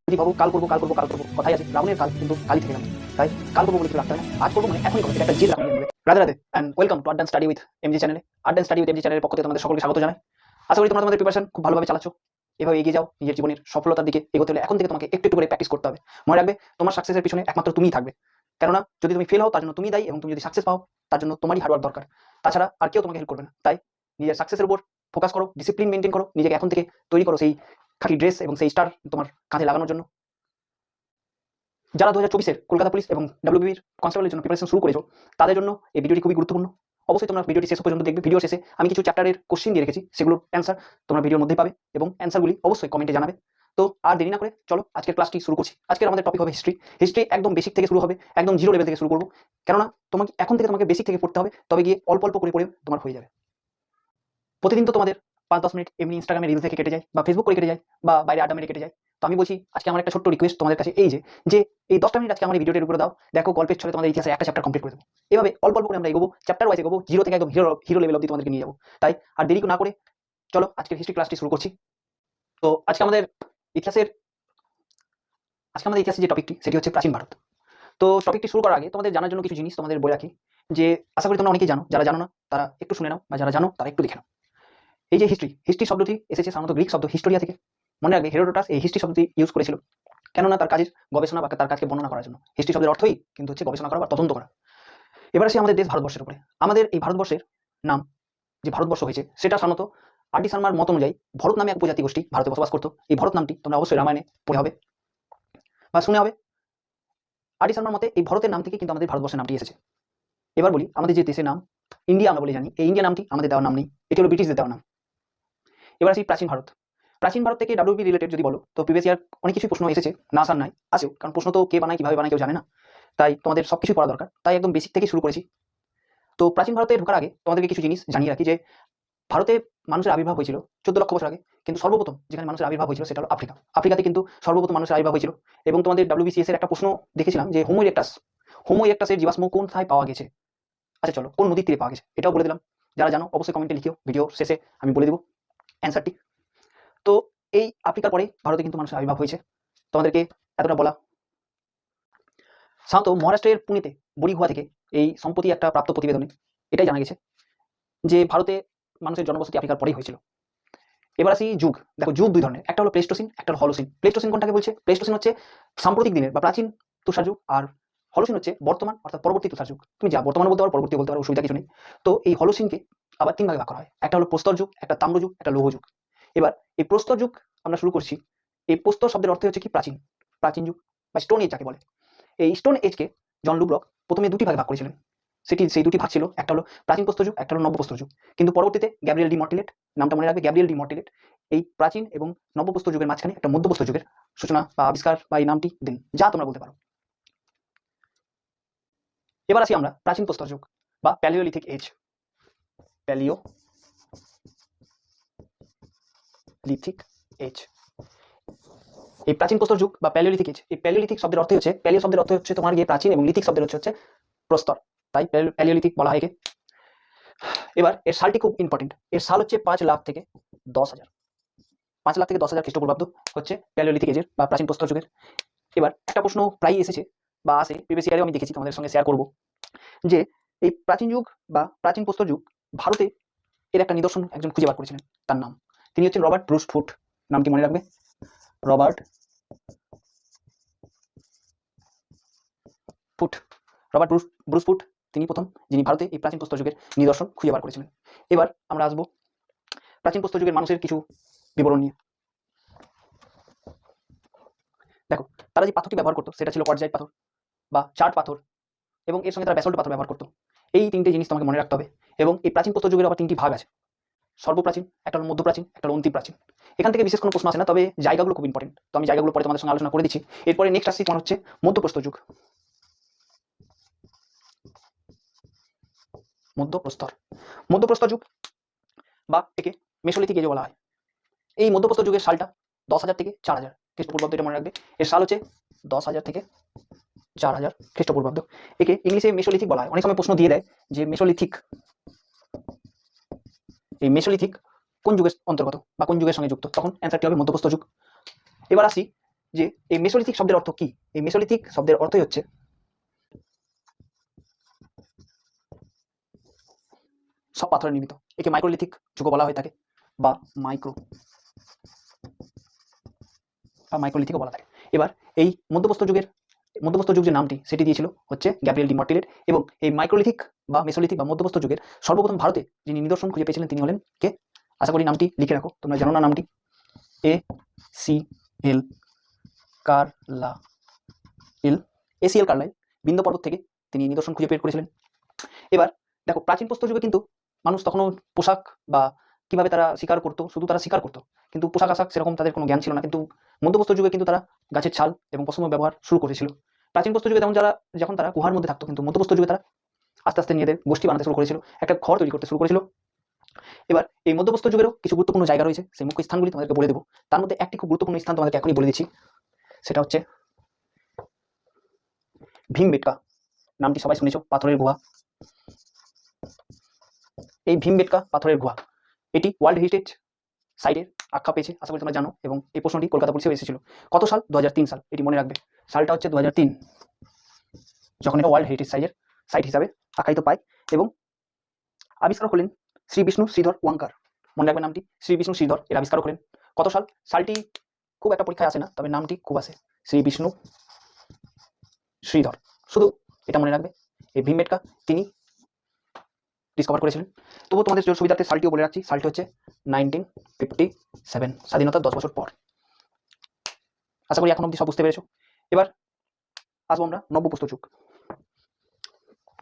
যদি ভাবো কাল করবো কাল করবো কাল করবো, কথাই আছে রাবণের কাল কিন্তু কালই থেকে গেল। তাই কাল করবো বলে কিছু রাখতে হয় না, আজ করবো মানে এখনই করবো, এটা একটা জেদ রাখতে হবে। Radhe Radhe and welcome to Adda study with MG চ্যানেলে। আড্ডা স্টাডি উইথ এমজি চ্যানেলের পক্ষ থেকে তোমাদের সকলকে স্বাগত জানাই। আশা করি তোমরা তোমাদের প্রিপারেশন খুব ভালোভাবে চালাচ্ছ। এভাবে এগিয়ে যাও, নিজের জীবনের সফলতার দিকে এগোতে হলে এখন থেকে তোমাকে একটু একটু করে প্র্যাকটিস করতে হবে। মনে রাখবে তোমার সাকসেসের পিছনে একমাত্র তুমিই থাকবে, কেননা যদি তুমি ফেল হও তার জন্য তুমি দায়ী, এবং তুমি যদি সাকসেস পাও তার জন্য তোমারই হার্ডওয়ার্ক দরকার, তাছাড়া আর কেউ তোমাকে হেল্প করবে না। তাই নিজের সাকসেসের উপর ফোকাস করো, ডিসিপ্লিন মেনটেন করো, নিজেকে এখন থেকে তৈরি করো সেই খাকি ড্রেস এবং সেই স্টার তোমার কাঁধে লাগানোর জন্য। যারা 2024-এর কলকাতা পুলিশ এবং ডাব্লিউবির কনস্টেবলের জন্য প্রিপারেশন শুরু করেছো তাদের জন্য এই ভিডিওটি খুবই গুরুত্বপূর্ণ। অবশ্যই তোমরা ভিডিওটি শেষ পর্যন্ত দেখবে। ভিডিও শেষে আমি কিছু চ্যাপ্টারের কোশ্চেন দিয়ে রেখেছি, সেগুলোর অ্যান্সার তোমরা ভিডিওর মধ্যেই পাবে এবং অ্যান্সারগুলি অবশ্যই কমেন্টে জানাবে। তো আর দেরি না করে চলো আজকের ক্লাসটি শুরু করছি। আজকের আমাদের টপিক হবে হিস্ট্রি। হিস্ট্রি একদম বেসিক থেকে শুরু হবে, একদম জিরো লেভেল থেকে শুরু করবো, কেননা তোমাকে এখন থেকে তোমাকে বেসিক থেকে পড়তে হবে, তবে গিয়ে অল্প অল্প করে পড়ে তোমার হয়ে যাবে। প্রতিদিন তো তোমাদের 5-10 মিনিট এমনি ইনস্টাগ্রামে রিল থেকে কেটে যায়, বা ফেসবুক করে কেটে যায়, বা বাইরে আড্ডা মেরে কেটে যায়। তো আমি বলছি আজকে আমার একটা ছোট্ট রিকোয়েস্ট তোমাদের কাছে, এই যে এই 10টা মিনিট আজকে আমার এই ভিডিওটির উপরে দাও, দেখো গল্পের ছলে তোমাদের ইতিহাসে একটা চ্যাপ্টার কমপ্লিট করে দেবো। এভাবে অল্প অল্প করে আমরা এগোবো, চ্যাপ্টার ওয়াইজ এগোবো, জিরো থেকে একদম হিরো লেভেল অবধি তোমাদেরকে নিয়ে যাবো। তাই আর দেরি না করে চলো আজকের হিস্ট্রি ক্লাসটি শুরু করছি। তো ইতিহাসের ইতিহাসের যে টপিকটি সেটি হচ্ছে প্রাচীন ভারত। তো টপিকটি শুরু করার আগে তোমাদের জানার জন্য কিছু জিনিস তোমাদের বলে রাখি, যে আশা করি তোমরা অনেকেই জানো, যারা জানো না তারা একটু শুনে নাও, বা যারা জানো তারা একটু দেখে নাও। এই যে হিস্ট্রি শব্দটি এসেছে সাধারণত গ্রিক শব্দ হিস্টোরিয়া থেকে। মনে রাখবে হেরোডোটাস এই হিস্ট্রি শব্দটি ইউজ করেছিল, কেননা তার কাজের গবেষণা বা তার কাজকে বর্ণনা করার জন্য। হিস্ট্রি শব্দের অর্থই কিন্তু হচ্ছে গবেষণা করা বা তদন্ত করা। এবার আসি আমাদের দেশ ভারতবর্ষের উপরে। আমাদের এই ভারতবর্ষের নাম যে ভারতবর্ষ হয়েছে সেটা সাধারণত আর ডি শর্মার মত অনুযায়ী ভরত নামে এক উপজাতি গোষ্ঠী ভারতে বসবাস করতো। এই ভরত নামটি তোমরা অবশ্যই রামায়ণে পড়ে হবে বা শুনে হবে। আর ডি শর্মার মতে এই ভরতের নাম থেকে কিন্তু আমাদের ভারতবর্ষের নামটি এসেছে। এবার বলি আমাদের যে দেশের নাম ইন্ডিয়া আমরা বলে জানি, এই ইন্ডিয়া নামটি আমাদের দেওয়ার নাম নেই, এটি হলো ব্রিটিশদের দেওয়ার নাম। এবার আসি প্রাচীন ভারত। প্রাচীন ভারত থেকে ডাব্লিউবি রিলেটেড যদি বলো তো প্রিভিয়াস ইয়ার অনেক কিছু প্রশ্ন এসেছে, না আসার নাই, আসেও, কারণ প্রশ্ন তো কে বানায় কিভাবে বানায় কেউ জানে না, তাই তোমাদের সবকিছু পড়া দরকার। তাই একদম বেসিক থেকে শুরু করেছি। তো প্রাচীন ভারতে ঢোকার আগে তোমাদেরকে কিছু জিনিস জানিয়ে রাখি, যে ভারতে মানুষের আবির্ভাব হয়েছিল 14 লক্ষ বছর আগে, কিন্তু সর্বপ্রথম যেখানে মানুষের আবির্ভাব হয়েছিল সেটা হলো আফ্রিকা। আফ্রিকাতে কিন্তু সর্বপ্রথম মানুষের আবির্ভাব হয়েছিল। এবং তোমাদের ডাব্লিউবিসিএস এর একটা প্রশ্ন দেখেছিলাম যে হোমো ইরেক্টাসের জীবাশ্ম কোথায় পাওয়া গেছে। আচ্ছা চলো, কোন নদীর তীরে পাওয়া গেছে এটাও বলে দিলাম। যারা জানো অবশ্যই কমেন্টে লিখিও, ভিডিও শেষে আমি বলে দেবো অ্যান্সারটি। তো এই আফ্রিকার পরে ভারতে কিন্তু মানুষের আবির্ভাব হয়েছে, তোমাদেরকে এতটা বলা। সাধারণত মহারাষ্ট্রের পুনেতে বড়িগুহা থেকে এই সম্প্রতি একটা প্রাপ্ত প্রতিবেদনে এটাই জানা গেছে যে ভারতে মানুষের জনবসতি আফ্রিকার পরেই হয়েছিল। এবার আসি যুগ। দেখো যুগ দুই ধরনের, একটা হলো প্লেস্টোসিন, একটা হলো হলোসিন। প্লেস্টোসিন কোনটাকে বলছে? প্লেস্টোসিন হচ্ছে সাম্প্রতিক দিনের বা প্রাচীন তুষার যুগ, আর হলোসিন হচ্ছে বর্তমান অর্থাৎ পরবর্তী তুষার যুগ। তুমি যা বর্তমানে বলতে পারো, পরবর্তী বলতে পারো, অসুবিধা কিছু নেই। তো এই হলোসিনকে আবার 3 ভাগে ভাগ করা হয়, একটা হলো প্রস্তর যুগ, একটা তাম্র যুগ, একটা লৌহ যুগ। এবার এই প্রস্তর যুগ আমরা শুরু করছি। এই প্রস্তর শব্দের অর্থ হচ্ছে কি প্রাচীন, প্রাচীন যুগ বা স্টোন এজ যাকে বলে। এই স্টোন এজকে জন লুব্লক প্রথমে 2টি ভাগে ভাগ করেছিলেন। সেই 2টি ভাগ ছিল, একটা হলো প্রাচীন প্রস্তর যুগ, একটা হলো নব্য প্রস্তর যুগ। কিন্তু পরবর্তীতে গ্যাব্রিয়েল ডি মর্টিলেট, নামটা মনে রাখবে, গ্যাব্রিয়েল ডি মর্টিলেট এই প্রাচীন এবং নব্য প্রস্তর যুগের মাঝখানে একটা মধ্য প্রস্তর যুগের সূচনা বা আবিষ্কার বা এই নামটি দিন, যা তোমরা বলতে পারো। এবার আসি আমরা প্রাচীন প্রস্তর যুগ বা প্যালিওলিথিক এজ। প্যালিওলিথিক এজ, এই প্রাচীন প্রস্তর যুগ বা প্যালিওলিথিক এজ, এই প্যালিওলিথিক শব্দের অর্থ হচ্ছে, প্যালিও শব্দের অর্থ হচ্ছে তোমার গিয়ে প্রাচীন, এবং লিথিক শব্দের হচ্ছে প্রস্তর, তাই প্যালিওলিথিক বলা হয় একে। এবার এর সালটি খুব ইম্পর্টেন্ট, এর সাল হচ্ছে 5 লাখ থেকে 10,000, 5 লাখ থেকে 10,000 খ্রিস্টপূর্বাব্দ হচ্ছে প্যালিওলিথিক এজের বা প্রাচীন প্রস্তর যুগের। এবার একটা প্রশ্ন প্রায় এসেছে বা আসে, প্রিভিয়াস ইয়ারেও আমি দেখেছি, তোমাদের সঙ্গে শেয়ার করব, যে এই প্রাচীন যুগ বা প্রাচীন প্রস্তর যুগ ভারতে এর একটা নিদর্শন একজন খুঁজে বার করেছিলেন, তার নাম, তিনি হচ্ছেন রবার্ট ব্রুস ফুট। নামটি মনে রাখবে, Robert foot. Robert Bruce foot তিনি প্রথম যিনি ভারতে এই প্রাচীন প্রস্তর যুগের নিদর্শন খুঁজে বার করেছিলেন। এবার আমরা আসবো প্রাচীন প্রস্তর যুগের মানুষের কিছু বিবরণ নিয়ে। দেখো, তারা যে পাথরটি ব্যবহার করতো সেটা ছিল কোয়ার্টজাইট পাথর বা চার্ট পাথর, এবং এর সঙ্গে তারা ব্যাসল্ট পাথর ব্যবহার করতো। এই 3টে জিনিস তোমাকে মনে রাখতে হবে। এবং এই প্রাচীন প্রস্তর যুগের আবার 3টি ভাগ আছে, সর্বপ্রাচীন, একটা হলো মধ্যপ্রাচীন, একটা হলো অন্তিম প্রাচীন। এখান থেকে বিশেষ কোনো প্রশ্ন আসে না, তবে জায়গাগুলো খুব ইম্পর্টেন্ট, তো আমি জায়গাগুলো পরে তোমাদের সঙ্গে আলোচনা করে দিচ্ছি। এরপরে নেক্সট আসছি তোমার হচ্ছে মধ্যপ্রস্তর যুগ। মধ্যপ্রস্তর যুগ বা একে মেসোলিথিক এজও বলা হয়। এই মধ্যপ্রস্তর যুগের সালটা 10,000 থেকে 4,000 খ্রিস্টপূর্বাব্দ, এটা মনে রাখবে। এর সাল হচ্ছে 10,000 থেকে 4,000 খ্রিস্টপূর্বাব্দ। একে ইংলিশে মেসোলিথিক বলা হয়। অনেক সময় প্রশ্ন দিয়ে দেয় যে এই মেসোলিথিক কোন যুগের অন্তর্গত বা কোন যুগের সঙ্গে যুক্ত, তখন অ্যান্সারটি হবে মধ্যপ্রস্তর যুগ। এবার আসি যে এই মেসোলিথিক শব্দের অর্থ কি। এই মেসোলিথিক শব্দের অর্থই হচ্ছে সব পাথরের নির্মিত। একে মাইক্রোলিথিক যুগ বলা হয়ে থাকে বা মাইক্রোলিথিকও বলা থাকে। এবার এই মধ্যপ্রস্তর যুগ যে নামটি সেটি দিয়েছিল হচ্ছে গ্যাব্রিয়েল ডি মর্টিলের। এবং এই মাইক্রোলিথিক বা মেসোলিথিক বা মধ্যপ্রস্তর যুগের সর্বপ্রথম ভারতে যিনি নিদর্শন খুঁজে পেয়েছিলেন তিনি হলেন কে? আশা করি নামটি লিখে রাখো, তোমরা জানো না নামটি। ACL কার্লাইল বিন্ধ্য পর্বত থেকে তিনি নিদর্শন খুঁজে বের করেছিলেন। এবার দেখো, প্রাচীন প্রস্তর যুগে কিন্তু মানুষ তখনও পোশাক বা কিভাবে তারা শিকার করতো, শুধু তারা শিকার করতো, কিন্তু পোশাক আশাক সেরকম তাদের কোনো জ্ঞান ছিল না। কিন্তু মধ্যপ্রস্তর যুগে কিন্তু তারা গাছের ছাল এবং পশম ব্যবহার শুরু করেছিল। প্রাচীন প্রস্তর যুগে যখন তারা গুহার মধ্যে থাকতো, কিন্তু মধ্যপ্রস্তর যুগে তারা আস্তে আস্তে নিজেদের গোষ্ঠী বানাতে শুরু করেছিল, একটা ঘর তৈরি করতে শুরু করেছিল। এবার এই মধ্যপ্রস্তর যুগেরও কিছু গুরুত্বপূর্ণ জায়গা রয়েছে, সেই মুখ্য স্থানগুলি তোমাদেরকে বলে দেবো। তার মধ্যে একটি খুব গুরুত্বপূর্ণ স্থান তোমাদেরকে এখনই বলে দিচ্ছি, সেটা হচ্ছে ভীমবেটকা। নামটি সবাই শুনেছো, পাথরের গুহা। এই ভীমবেটকা পাথরের গুহা এটি ওয়ার্ল্ড হেরিটেজ সাইটের আখ্যা পেয়েছে, আশা করি তোমরা জানো। এবং এই প্রশ্নটি কলকাতা পুলিশেও এসেছিল। কত সাল? 2003 সাল। এটি মনে রাখবে, সালটা হচ্ছে 2003, যখন এটা ওয়ার্ল্ড হেরিটেজ সাইট হিসাবে আখ্যায়িত পায়। এবং আবিষ্কারক হলেন শ্রী বিষ্ণু শ্রীধর ওয়াঙ্কার। মনে রাখবে নামটি, শ্রী বিষ্ণু শ্রীধর এর আবিষ্কারক হলেন। কত সাল? সালটি খুব একটা পরীক্ষায় আসে না, তবে নামটি খুব আসে, শ্রী বিষ্ণু শ্রীধর। শুধু এটা মনে রাখবে, এই ভীমবেটকা তিনি ডিসকভার করেছিলেন। তবুও তোমাদের সুবিধার্থে সালটিও বলে রাখছি, সালটি হচ্ছে 1957, স্বাধীনতার 10 বছর পর। আশা করি এখন অব্দি সব বুঝতে পেরেছো। এবার আসবো আমরা নব্যপ্রস্তর যুগ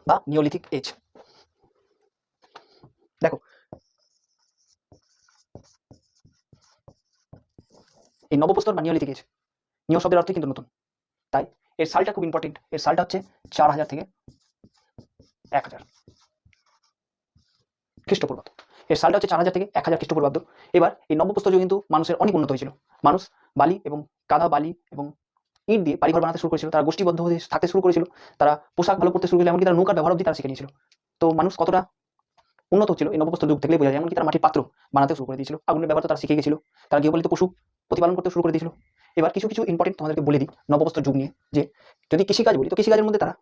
বা নিওলিথিক এজ। দেখো, এই নবপ্রস্তর বা নিওলিথিক এজ, নিও শব্দের অর্থ কিন্তু নতুন, তাই এর সালটা খুব ইম্পর্টেন্ট। এর সালটা হচ্ছে 4000 থেকে 1000 খ্রিস্টপূর্বাব্দ। এর সালটা হচ্ছে 4000 থেকে 1000 খ্রিস্টপূর্বাব্দ। এবার এই নবপ্রস্তর যুগে কিন্তু মানুষের অনেক উন্নত হয়েছিল। মানুষ বালি এবং কাদা বালি এবং ইট দিয়ে বাড়িঘর বানাতে শুরু করেছিল, তারা গোষ্ঠীবদ্ধ হয়ে থাকতে শুরু করেছিল, তারা পোশাক ভালো করতে শুরু করেছিল, এমনকি তারা নৌকার ব্যবহার অবধি তারা শিখে নিয়েছিল। তো মানুষ কতটা উন্নত হচ্ছিল এই নবপ্রস্তর যুগ থেকেই বোঝা যায়। এমনকি তারা মাটির পাত্র বানাতে শুরু করে দিয়েছিল, আগুনের ব্যবহার তারা শিখে গেছিল, তারা গৃহপালিত পশু প্রতিপালন করতে শুরু করে দিয়েছিল। এবার কিছু কিছু ইম্পর্টেন্ট তোমাদেরকে বলে দিই নবপ্রস্তর যুগ নিয়ে। যে যদি কৃষিকাজ বলি, তো কৃষিকাজের মধ্যে তারা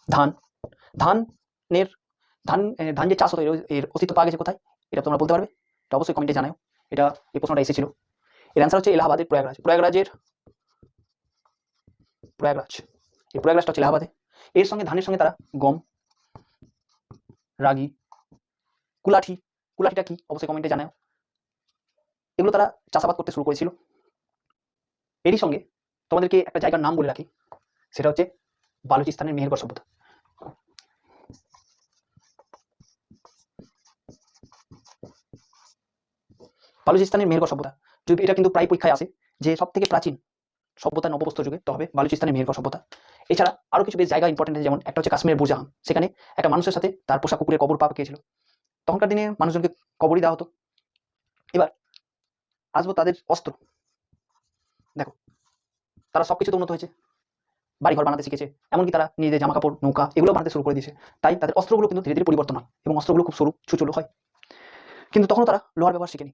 ধান ধানের ধান ধান যে চাষ হতো এর অস্তিত্ব পাওয়া গেছে কোথায়, এটা তোমরা বলতে পারবে? এটা অবশ্যই কমেন্টে জানাও। এটা এই প্রশ্নটা এসেছিল। এর অ্যান্সার হচ্ছে এলাহাবাদের প্রয়াগরাজ। এই প্রয়াগরাজটা হচ্ছে এলাহাবাদে। এর সঙ্গে ধানের সঙ্গে তারা গম, রাগি, কুলাঠিটা কি অবশ্যই কমেন্টে জানাও। এগুলো তারা চাষাবাদ করতে শুরু করেছিল। এরই সঙ্গে তোমাদেরকে একটা জায়গার নাম বলে রাখি, সেটা হচ্ছে বালুচিস্তানের মেহেরগড় সভ্যতা। বালুচিস্তানের মেহেরগড় সভ্যতা, যদি এটা কিন্তু প্রায় পরীক্ষায় আসে যে সব থেকে প্রাচীন সভ্যতা নবপ্রস্তর যুগে, তো হবে বালুচিস্তানের মেহেরগড় সভ্যতা। এছাড়া আরো কিছু বেশ জায়গা ইম্পর্টেন্ট, যেমন একটা হচ্ছে কাশ্মীরের বুরজাহান। সেখানে একটা মানুষের সাথে তার পোষা কুকুরের কবর পাওয়া গিয়েছিল। তখনকার দিনে মানুষজনকে কবরই দেওয়া হতো। এবার আসবো তাদের অস্ত্র। দেখো, তারা সবকিছুতে উন্নত হয়েছে, বাড়িঘর বানাতে শিখেছে, এমনকি তারা নিজেদের জামা কাপড়, নৌকা এগুলো বানাতে শুরু করে দিয়েছে। তাই তাদের অস্ত্রগুলো কিন্তু ধীরে ধীরে পরিবর্তন হয় এবং অস্ত্রগুলো খুব সরু ছুচলো হয়। কিন্তু তখনও তারা লোহার ব্যবহার শিখেনি।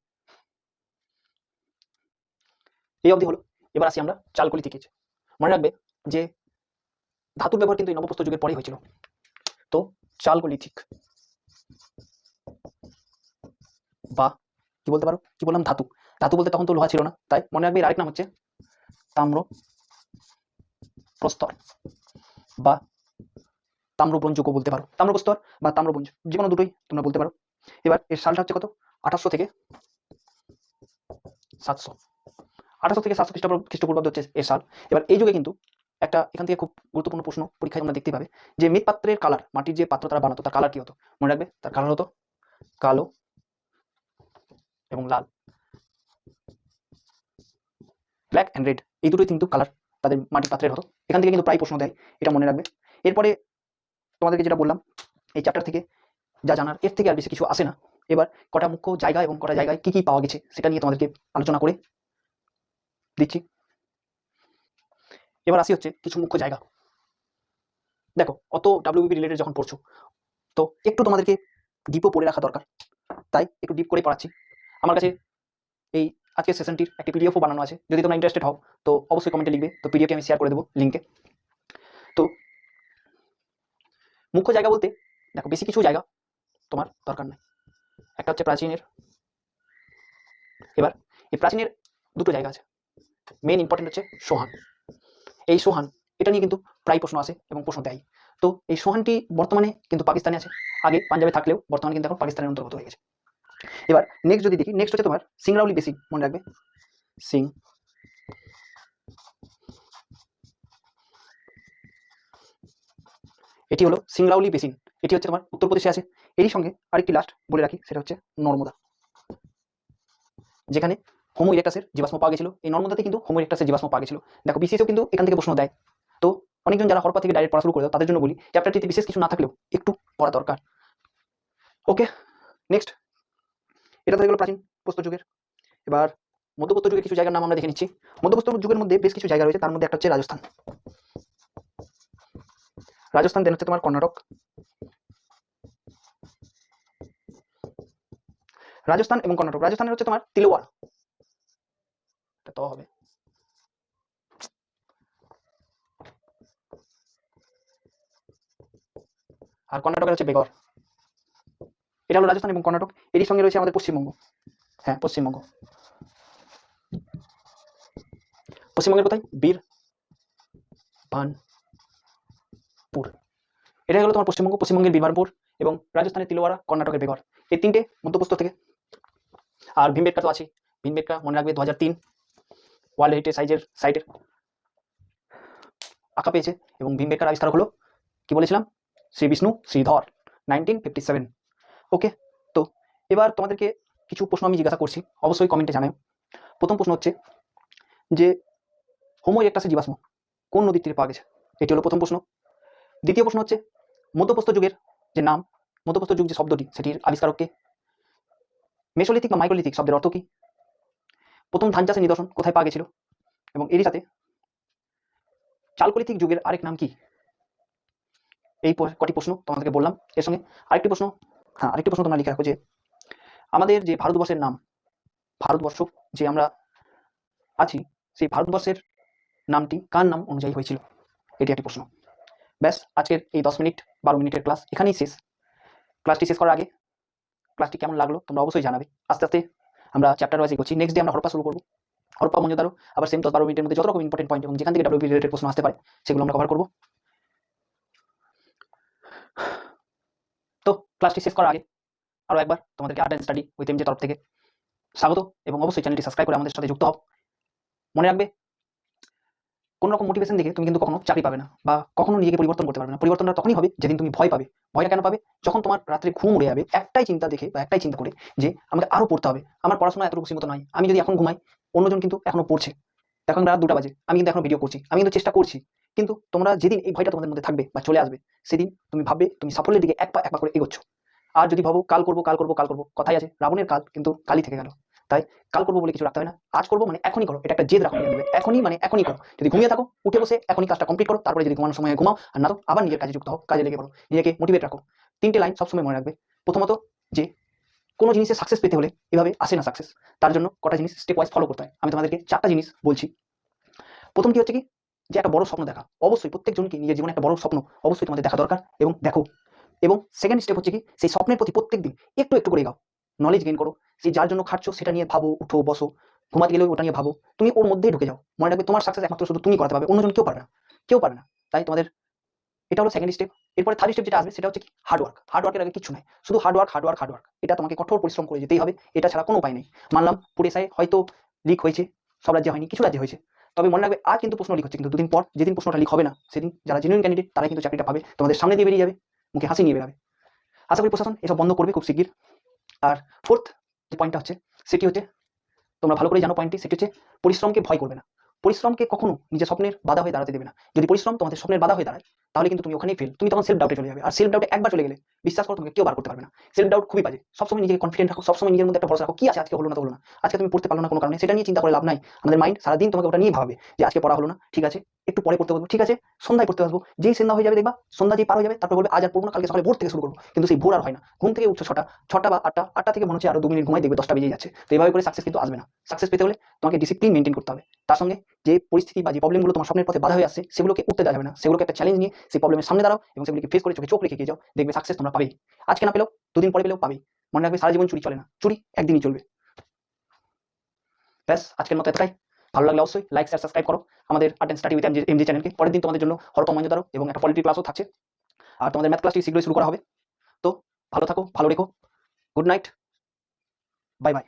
এই অবধি হলো। এবার আসি আমরা চালকলিথিক এজ। মনে রাখবে যে ধাতুর ব্যবহার কিন্তু এই নবপ্রস্তর যুগের পরেই হয়েছিল। তো চালকলিথিক বা কি বলতে পারো, কি বললাম, ধাতু বলতে তখন তো লোহা ছিল না, তাই মনে রাখবে এর আরেক নাম হচ্ছে তাম্র প্রস্তর বা তাম্রব্রঞ্জ বলতে পারো। তাম্রপ্রস্তর বা তাম্রব্রঞ্জ যে কোনো দুটোই তোমরা বলতে পারো। এবার এর সালটা হচ্ছে কত? 1800 থেকে 700 খ্রিস্টপূর্বাব্দ হচ্ছে এর সাল। এবার এই যুগে কিন্তু একটা এখান থেকে খুব গুরুত্বপূর্ণ প্রশ্ন পরীক্ষায় তোমরা দেখতে পাবে যে মৃৎপাত্রের কালার, মাটির যে পাত্র তারা বানাতো তার কালার কি হতো। মনে রাখবে তার কালার হতো কালো এবং লাল, ব্ল্যাক অ্যান্ড রেড, এই দুটোই কিন্তু কালার তাদের মাটির পাত্রের হতো। এখান থেকে কিন্তু প্রায় প্রশ্ন দেয়, এটা মনে রাখবে। এরপরে তোমাদেরকে যেটা বললাম এই চ্যাপ্টার থেকে যা জানার, এর থেকে আর বেশি কিছু আসে না। এবার কটা মুখ্য জায়গা এবং কটা জায়গায় কি কি পাওয়া গেছে সেটা নিয়ে তোমাদেরকে আলোচনা করে দিচ্ছি। এবার আসি হচ্ছে কিছু মুখ্য জায়গা। দেখো, অত ডাব্লিউবি রিলেটেড যখন পড়ছো, তো একটু তোমাদেরকে ডিপও পড়ে রাখা দরকার, তাই একটু ডিপ করে পড়াচ্ছি। আমার কাছে এই আজকে সেশনটির একটি পিডিএফও বানানো আছে, যদি তোমরা ইন্টারেস্টেড হও তো অবশ্যই কমেন্টে লিখবে, তো পিডিএফটি আমি শেয়ার করে দেবো লিঙ্কে। তো মুখ্য জায়গা বলতে দেখো বেশি কিছু জায়গা তোমার দরকার নেই। একটা হচ্ছে প্রাচীনের, এবার এই প্রাচীনের দুটো জায়গা আছে, মেইন ইম্পর্টেন্ট হচ্ছে সোহান। এই সোহান এটা নিয়ে কিন্তু প্রায় প্রশ্ন আসে এবং প্রশ্ন দেয়। তো এই সোহানটি বর্তমানে কিন্তু পাকিস্তানে আছে, আগে পাঞ্জাবে থাকলেও বর্তমানে কিন্তু এখন পাকিস্তানের অন্তর্গত হয়ে গেছে। এবার নেক্সট যদি দেখি, নেক্সট হচ্ছে তোমার সিংরাউলি বেসিন, মনে রাখবে সিং এটি হলো সিংরাউলি বেসিন, এটি হচ্ছে তোমার উত্তরপ্রদেশে আছে। এরই সঙ্গে আরেকটি লাস্ট বলে রাখি, সেটা হচ্ছে নর্মদা, যেখানে হোমো ইরেক্টাসের জীবাশ্ম পাওয়া গেছিল। এই নর্মদাতে কিন্তু হোমো ইরেক্টাসের জীবাশ্ম পাওয়া গেছিল। দেখো বিসিএসও কিন্তু এখান থেকে প্রশ্ন দেয়। তো অনেকজন যারা হরপ্পা থেকে ডাইরেক্ট পড়া শুরু করে দাও তাদের জন্য বলি চ্যাপ্টারটিতে বিশেষ কিছু না থাকলেও একটু পড়া দরকার। ওকে, নেক্সট এটা তো হয়ে গেল প্রাচীন প্রস্তর যুগের। এবার মধ্যপ্রস্তর যুগের কিছু জায়গার নাম আমরা দেখে নিচ্ছি। মধ্যপ্রস্তর যুগের মধ্যে বেশ কিছু জায়গা রয়েছে, তার মধ্যে একটা হচ্ছে রাজস্থান। রাজস্থান দেন হচ্ছে তোমার কর্ণাটক। রাজস্থান এবং কর্ণাটক, রাজস্থানের হচ্ছে তোমার তিলওয়াড়া, এটা তো হবে। আর কর্ণাটকের হচ্ছে বেগর। এটা হলো রাজস্থান এবং কর্ণাটক। এরই সঙ্গে রয়েছে আমাদের পশ্চিমবঙ্গ। হ্যাঁ, পশ্চিমবঙ্গ। পশ্চিমবঙ্গের কোথায়? বীর বানপুর। এটা হলো তোমার পশ্চিমবঙ্গ, পশ্চিমবঙ্গের বিমারপুর এবং রাজস্থানের তিলওয়াড়া, কর্ণাটকের বেগর, এই তিনটে মধ্যপ্রস্তর থেকে। আর ভীমবেটকা তো আছে, ভীমবেটকা মনে রাখবে 2003 ওয়ার্ল্ড হেরিটেজ সাইটের আঁকা পেয়েছে এবং ভীমবেটকার আবিষ্কারক হলো কি বলেছিলাম, শ্রী বিষ্ণু শ্রীধর, 1957। ওকে, তো এবার তোমাদেরকে কিছু প্রশ্ন আমি জিজ্ঞাসা করছি, অবশ্যই কমেন্টে জানাও। প্রথম প্রশ্ন হচ্ছে যে হোমো ইরেক্টাসের জীবাশ্ম কোন নদীর তীরে পাওয়া গেছে, এটি হলো প্রথম প্রশ্ন। দ্বিতীয় প্রশ্ন হচ্ছে মধ্যপ্রস্তর যুগের যে নাম, মধ্যপ্রস্তর যুগ যে শব্দটি সেটির আবিষ্কারককে। মেসোলিথিক বা মাইক্রোলিথিক শব্দের অর্থ কি? প্রথম ধান চাষের নিদর্শন কোথায় পাওয়া গেছিল? এবং এরই সাথে চালকোলিথিক যুগের আরেক নাম কি? এই কটি প্রশ্ন তোমাদেরকে বললাম। এর সঙ্গে আরেকটি প্রশ্ন, হ্যাঁ আরেকটি প্রশ্ন তোমরা লিখে রাখো যে আমাদের যে ভারতবর্ষের নাম, ভারতবর্ষ যে আমরা আছি, সেই ভারতবর্ষের নামটি কার নাম অনুযায়ী হয়েছিল? এটি একটি প্রশ্ন। ব্যাস, আজকের এই 10 মিনিট 12 মিনিটের ক্লাস এখানেই শেষ। ক্লাসটি শেষ করার আগে ক্লাসটি কেমন লাগলো তোমরা অবশ্যই জানাবে। আস্তে আস্তে আমরা চ্যাপ্টার ওয়াইজ এগোচ্ছি। নেক্সট ডে আমরা হরপ্পা শুরু করবো। হরপ্পা মঞ্জুদারো আবার সেম 10-12 মিনিটের মধ্যে যত রকম ইম্পর্টেন্ট পয়েন্ট এবং যেখান থেকে ডাব্লিউপি রিলেটেড প্রশ্ন আসতে পারে সেগুলো আমরা কভার করবো। তো ক্লাসটি শেষ করার আগে আরও একবার তোমাদেরকে আর্ট অ্যান্ড স্টাডি উইথ এমজে তরফ থেকে স্বাগত এবং অবশ্যই চ্যানেলটি সাবস্ক্রাইব করে আমাদের সাথে যুক্ত হও। মনে রাখবে কোনো রকম মোটিভেশন দেখে তুমি কিন্তু কখনো চাকরি পাবে না বা কখনো নিজেকে পরিবর্তন করতে পারবে না। পরিবর্তনটা তখনই হবে যেদিন তুমি ভয় পাবে। ভয়টা কেন পাবে? যখন তোমার রাত্রে ঘুম উড়ে যাবে একটাই চিন্তা দেখে বা একটাই চিন্তা করে যে আমাকে আরও পড়তে হবে, আমার পড়াশোনা এতটুকু সীমিত নয়, আমি যদি এখন ঘুমাই অন্যজন কিন্তু এখনো পড়ছে, এখন রাত 2টা বাজে, আমি কিন্তু এখনো ভিডিও করছি, আমি কিন্তু চেষ্টা করছি। কিন্তু তোমরা যেদিন এই ভয়টা তোমাদের মধ্যে থাকবে বা চলে আসবে সেদিন তুমি ভাববে তুমি সাফল্যের দিকে এক পা করে এগোচ্ছ। আর যদি ভাবো কাল করবো কাল করবো কাল করবো, কথাই আছে রাবণের কাল কিন্তু কালই থেকে গেল। তাই কাল করবো বলে কিছু রাখতে হবে না, আজ করবো মানে এখনই করো, এটা একটা জেদ রাখো, এখনই মানে এখনই করো। যদি ঘুমিয়ে থাকো উঠে বসে এখনই কাজটা কমপ্লিট করো, তারপরে যদি ঘুমানোর সময় ঘুমাও, আর না তো আবার নিজের কাজে যুক্ত হও, কাজে লেগে পড়ো, নিজেকে মোটিভেট রাখো। 3টে লাইন সবসময় মনে রাখবে। প্রথমত যে কোনো জিনিসে সাকসেস পেতে হলে এভাবে আসে না সাকসেস, তার জন্য কটা জিনিস স্টেপ ওয়াইজ ফলো করতে হয়। আমি তোমাদেরকে 4টা জিনিস বলছি। প্রথমটি হচ্ছে কি, যে একটা বড় স্বপ্ন দেখা, অবশ্যই প্রত্যেকজনকে নিজের জীবনে একটা বড় স্বপ্ন অবশ্যই তোমাদের দেখা দরকার এবং দেখো। এবং সেকেন্ড স্টেপ হচ্ছে কি, সেই স্বপ্নের প্রতি প্রত্যেকদিন একটু একটু করে এগাও, নলেজ গেইন করো। সেই যার জন্য খাটছো সেটা নিয়ে ভাবো, উঠো বসো, ঘুমাতে গেলেও ওটা নিয়ে ভাবো, তুমি ওর মধ্যেই ঢুকে যাও। মনে রাখবে তোমার সাকসেস একমাত্র শুধু তুমি করাতে পারবে, অন্যজন কেউ পারে না, কেউ পারে না। তাই তোমাদের এটা হলো সেকেন্ড স্টেপ। এরপরে থার্ড স্টেপ যেটা আসবে সেটা হচ্ছে কি, হার্ডওয়ার্ক। হার্ডওয়ার্কের আগে কিছু নাই, শুধু হার্ডওয়ার্ক হার্ডওয়ার্ক হার্ডওয়ার্ক। এটা তোমাকে কঠোর পরিশ্রম করে যেতেই হবে, এটা ছাড়া কোনো উপায় নেই। মানলাম পুরেসায় হয়তো লিক হয়েছে, সব রাজ্যে হয়নি, কিছু রাজ্যে হয়েছে, তবে মনে রাখবে আর কিন্তু প্রশ্ন লিক হচ্ছে, কিন্তু দুদিন পর যেদিন প্রশ্নটা লিক হবে না সেদিন যারা জেনুইন ক্যান্ডিডেট তারা কিন্তু চাকরিটা পাবে, তোমাদের সামনে দিয়ে বেরিয়ে যাবে, মুখে হাসি নিয়ে বেরাবে। আশা করি প্রশাসন এসব বন্ধ করবে খুব শিগগির। আর ফোর্থ যে পয়েন্টটা হচ্ছে সেটি হচ্ছে, তোমরা ভালো করে জানো পয়েন্টটি, সেটি হচ্ছে পরিশ্রমকে ভয় করবে না। পরিশ্রমকে কখনো নিজের স্বপ্নের বাধা হয়ে দাঁড়াতে দেবে না। যদি পরিশ্রম তোমাদের স্বপ্নের বাধা হয়ে দাঁড়ায়, তাহলে কিন্তু তুমি ওখানেই ফেল। তুমি তখন সেলফ ডাউটে চলে যাবে, আর সেলফ ডাউটে একবার চলে গেলে বিশ্বাস করো তোমাকে কেউ বার করতে পারবে না। সেলফ ডাউট খুবই বাজে। সবসময় নিজেকে কনফিডেন্ট রাখো, সবসময় নিজের মধ্যে একটা ভরসা রাখো, কি আছে, আজকে হলো না তো হলো না, আজকে তুমি পড়তে পারলো না কোনো কারণে, সেটা নিয়ে চিন্তা করে লাভ নাই। আমাদের মাইন্ড সারাদিন তোমাকে ওটা নিয়ে ভাবে যে আজকে পড়া হলো না, ঠিক আছে একটু পরে পড়তে পারবো, ঠিক আছে সন্ধ্যায় পড়তে পারবো। যেই সন্ধ্যা হয়ে যাবে দেখবা, সন্ধ্যা যেই পার হয়ে যাবে, তারপর বলবে আজ আর পড়বো না, কালকে সকালে ভোর থেকে শুরু করবো। কিন্তু সেই ভোর আর হয় না। ঘুম থেকে উঠছো ছটা বা আটটা থেকে মনে হচ্ছে আরো 2 মিনিট ঘুমাই, দেখবে 10টা বেজে যাচ্ছে। তো এইভাবে করে সাকসেস কিন্তু আসবে না। সাকসেস পেতে হলে তোমাকে ডিসিপ্লিন মেনটেন করতে হবে। তার সঙ্গে যে পরিস্থিতি বা যে প্রবলেমগুলো তোমার স্বপ্নের পথে বাধা হয়ে আসছে, সেগুলোকে উঠতে দেওয়া যাবে না। সেগুলোকে একটা চ্যালেঞ্জ নিয়ে সেই প্রবলেমের সামনে দাঁড়াও এবং সেগুলোকে ফেস করে চোখে চোখ রেখে এগিয়ে যাও। দেখবে সাকসেস তোমরা পাবেই। আজকে না পেলেও 2 দিন পরে পেলেও পাবেই। মনে রাখবে সারা জীবন চুরি চলে না, চুরি একদিনই চলবে। ব্যাস আজকের মতো এতটাই। ভালো লাগলে অবশ্যই লাইক শেয়ার সাবস্ক্রাইব করো আমাদের art and study with MG চ্যানেলকে। পরের দিন তোমাদের জন্য হরকম মঞ্জুদারও এবং একটা পলিটি ক্লাসও থাকছে, আর তোমাদের ম্যাথ ক্লাসটি শীঘ্রই শুরু করা হবে। তো ভালো থাকো, ভালো রেখো, গুড নাইট, বাই বাই।